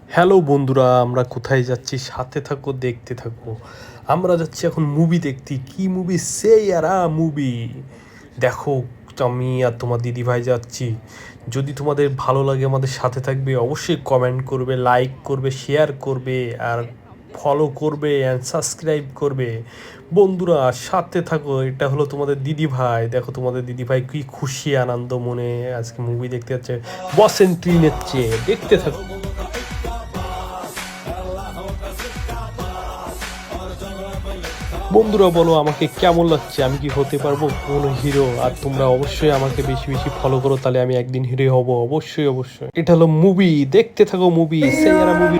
Hello বন্ধুরা, আমরা কোথায় যাচ্ছি? সাথে থাকো, দেখতে থাকো। আমরা যাচ্ছি এখন মুভি দেখতে। কি মুভি? সেয়ারা মুভি। দেখো, আমি আর তোমার দিদিভাই যাচ্ছি। যদি তোমাদের ভালো লাগে আমাদের সাথে থাকবে, অবশ্যই কমেন্ট করবে, লাইক করবে, শেয়ার করবে, আর ফলো করবে অ্যান্ড সাবস্ক্রাইব করবে। বন্ধুরা সাথে থাকো। এটা হলো তোমাদের দিদিভাই। দেখো তোমাদের দিদিভাই কি খুশি আনন্দ মনে আজকে মুভি দেখতে যাচ্ছে। বস এন্ট্রি নিচ্ছে, দেখতে থাকো। বন্ধুরা বলো আমাকে কেমন লাগছে, আমি কি হতে পারবো কোনো হিরো? আর তোমরা অবশ্যই আমাকে বেশি বেশি ফলো করো, তাহলে আমি একদিন হিরো হব। অবশ্যই অবশ্যই। এটা হলো মুভি, দেখতে থাকো মুভি, সেয়ারা মুভি।